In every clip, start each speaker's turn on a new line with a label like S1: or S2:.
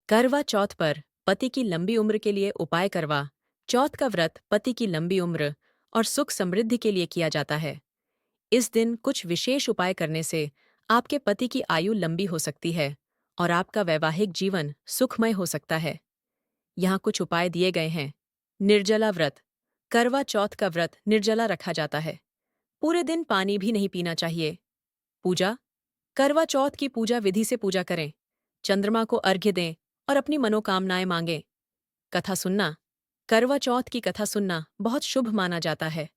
S1: करवा चौथ पर पति की लंबी उम्र के लिए उपाय। करवा चौथ का व्रत पति की लंबी उम्र और सुख समृद्धि के लिए किया जाता है। इस दिन कुछ विशेष उपाय करने से आपके पति की आयु लंबी हो सकती है और आपका वैवाहिक जीवन सुखमय हो सकता है। यहाँ कुछ उपाय दिए गए हैं। निर्जला व्रत। करवा चौथ का व्रत निर्जला रखा जाता है। पूरे दिन पानी भी नहीं पीना चाहिए। पूजा। करवा चौथ की पूजा विधि से पूजा करें। चंद्रमा को अर्घ्य दें और अपनी मनोकामनाएं मांगें। कथा सुनना। करवा चौथ की कथा सुनना बहुत शुभ माना जाता है।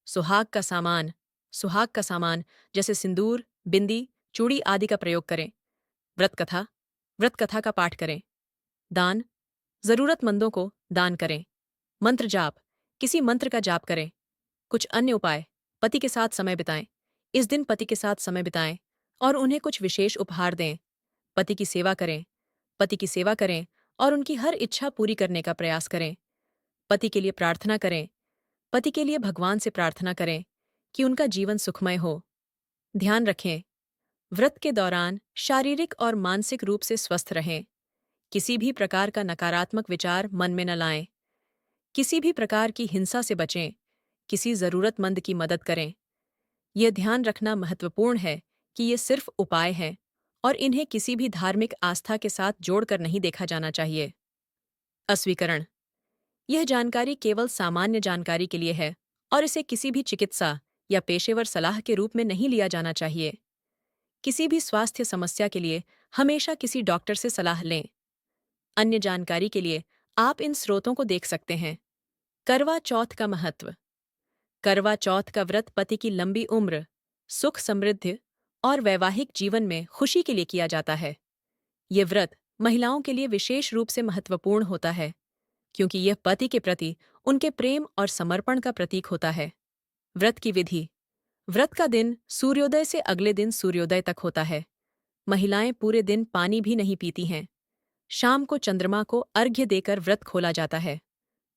S1: सुहाग का सामान। सुहाग का सामान जैसे सिंदूर, बिंदी, चूड़ी आदि का प्रयोग करें। व्रत कथा। व्रत कथा का पाठ करें। दान। जरूरतमंदों को दान करें। मंत्र जाप। किसी मंत्र का जाप करें। कुछ अन्य उपाय। पति के साथ समय बिताएं। इस दिन पति के साथ समय बिताएं और उन्हें कुछ विशेष उपहार दें। पति की सेवा करें। पति की सेवा करें और उनकी हर इच्छा पूरी करने का प्रयास करें। पति के लिए प्रार्थना करें। पति के लिए भगवान से प्रार्थना करें कि उनका जीवन सुखमय हो। ध्यान रखें। व्रत के दौरान शारीरिक और मानसिक रूप से स्वस्थ रहें। किसी भी प्रकार का नकारात्मक विचार मन में न लाएं। किसी भी प्रकार की हिंसा से बचें। किसी जरूरतमंद की मदद करें। यह ध्यान रखना महत्वपूर्ण है कि ये सिर्फ उपाय हैं और इन्हें किसी भी धार्मिक आस्था के साथ जोड़कर नहीं देखा जाना चाहिए। अस्वीकरण। यह जानकारी केवल सामान्य जानकारी के लिए है और इसे किसी भी चिकित्सा या पेशेवर सलाह के रूप में नहीं लिया जाना चाहिए। किसी भी स्वास्थ्य समस्या के लिए हमेशा किसी डॉक्टर से सलाह लें। अन्य जानकारी के लिए आप इन स्रोतों को देख सकते हैं। करवा चौथ का महत्व। करवा चौथ का व्रत पति की लंबी उम्र, सुख समृद्धि और वैवाहिक जीवन में खुशी के लिए किया जाता है। ये व्रत महिलाओं के लिए विशेष रूप से महत्वपूर्ण होता है क्योंकि यह पति के प्रति उनके प्रेम और समर्पण का प्रतीक होता है। व्रत की विधि। व्रत का दिन सूर्योदय से अगले दिन सूर्योदय तक होता है। महिलाएं पूरे दिन पानी भी नहीं पीती हैं। शाम को चंद्रमा को अर्घ्य देकर व्रत खोला जाता है।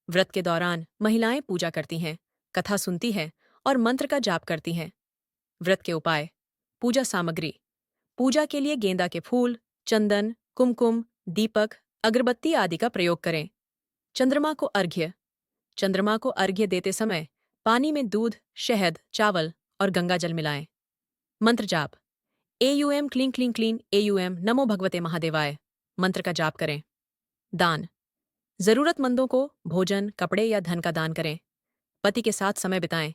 S1: व्रत के दौरान महिलाएं पूजा करती हैं, कथा सुनती हैं और मंत्र का जाप करती हैं। व्रत के उपाय। पूजा सामग्री। पूजा के लिए गेंदा के फूल, चंदन, कुमकुम, दीपक, अगरबत्ती आदि का प्रयोग करें। चंद्रमा को अर्घ्य। चंद्रमा को अर्घ्य देते समय पानी में दूध, शहद, चावल और गंगा जल मिलाएं। मंत्र जाप। एयूएम क्लीं क्लीं क्लीं एयूएम नमो भगवते महादेवाय मंत्र का जाप करें। दान। जरूरतमंदों को भोजन, कपड़े या धन का दान करें। पति के साथ समय बिताएं।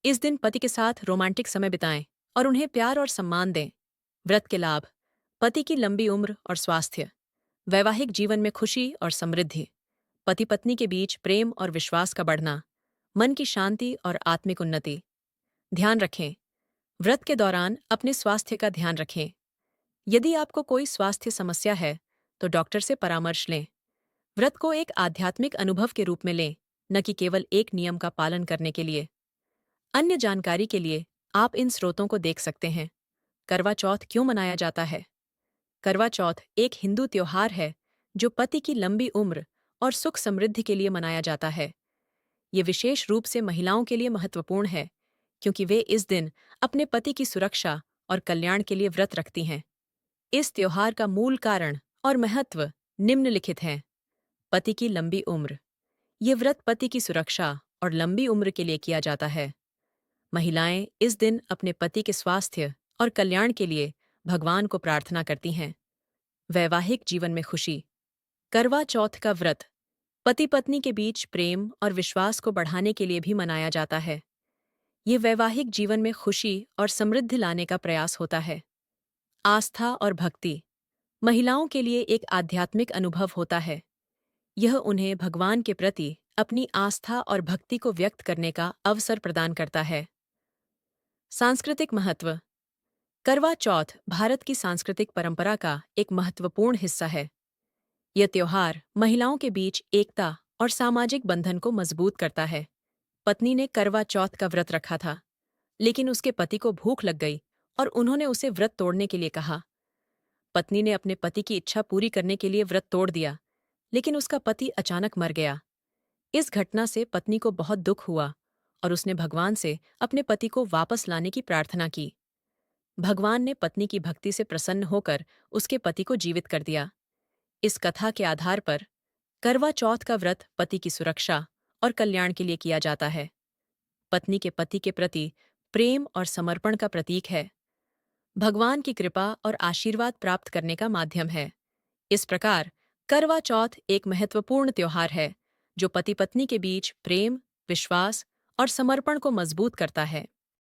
S1: इस दिन पति के साथ रोमांटिक समय बिताएं और उन्हें प्यार और सम्मान दें। व्रत के लाभ। पति की लंबी उम्र और स्वास्थ्य। वैवाहिक जीवन में खुशी और समृद्धि। पति पत्नी के बीच प्रेम और विश्वास का बढ़ना। मन की शांति और आत्मिक उन्नति। ध्यान रखें। व्रत के दौरान अपने स्वास्थ्य का ध्यान रखें। यदि आपको कोई स्वास्थ्य समस्या है तो डॉक्टर से परामर्श लें। व्रत को एक आध्यात्मिक अनुभव के रूप में लें, न कि केवल एक नियम का पालन करने के लिए। अन्य जानकारी के लिए आप इन स्रोतों को देख सकते हैं। करवा चौथ क्यों मनाया जाता है? करवा चौथ एक हिंदू त्योहार है जो पति की लंबी उम्र और सुख समृद्धि के लिए मनाया जाता है। ये विशेष रूप से महिलाओं के लिए महत्वपूर्ण है क्योंकि वे इस दिन अपने पति की सुरक्षा और कल्याण के लिए व्रत रखती हैं। इस त्योहार का मूल कारण और महत्व निम्नलिखित हैं। पति की लंबी उम्र। ये व्रत पति की सुरक्षा और लंबी उम्र के लिए किया जाता है। महिलाएं इस दिन अपने पति के स्वास्थ्य और कल्याण के लिए भगवान को प्रार्थना करती हैं। वैवाहिक जीवन में खुशी। करवा चौथ का व्रत पति पत्नी के बीच प्रेम और विश्वास को बढ़ाने के लिए भी मनाया जाता है। ये वैवाहिक जीवन में खुशी और समृद्धि लाने का प्रयास होता है। आस्था और भक्ति। महिलाओं के लिए एक आध्यात्मिक अनुभव होता है। यह उन्हें भगवान के प्रति अपनी आस्था और भक्ति को व्यक्त करने का अवसर प्रदान करता है। सांस्कृतिक महत्व। करवा चौथ भारत की सांस्कृतिक परंपरा का एक महत्वपूर्ण हिस्सा है। यह त्योहार महिलाओं के बीच एकता और सामाजिक बंधन को मजबूत करता है। पत्नी ने करवा चौथ का व्रत रखा था, लेकिन उसके पति को भूख लग गई और उन्होंने उसे व्रत तोड़ने के लिए कहा। पत्नी ने अपने पति की इच्छा पूरी करने के लिए व्रत तोड़ दिया, लेकिन उसका पति अचानक मर गया। इस घटना से पत्नी को बहुत दुख हुआ और उसने भगवान से अपने पति को वापस लाने की प्रार्थना की। भगवान ने पत्नी की भक्ति से प्रसन्न होकर उसके पति को जीवित कर दिया। इस कथा के आधार पर करवा चौथ का व्रत पति की सुरक्षा और कल्याण के लिए किया जाता है। पत्नी के पति के प्रति प्रेम और समर्पण का प्रतीक है। भगवान की कृपा और आशीर्वाद प्राप्त करने का माध्यम है। इस प्रकार करवा चौथ एक महत्वपूर्ण त्योहार है जो पति पत्नी के बीच प्रेम, विश्वास और समर्पण को मजबूत करता है।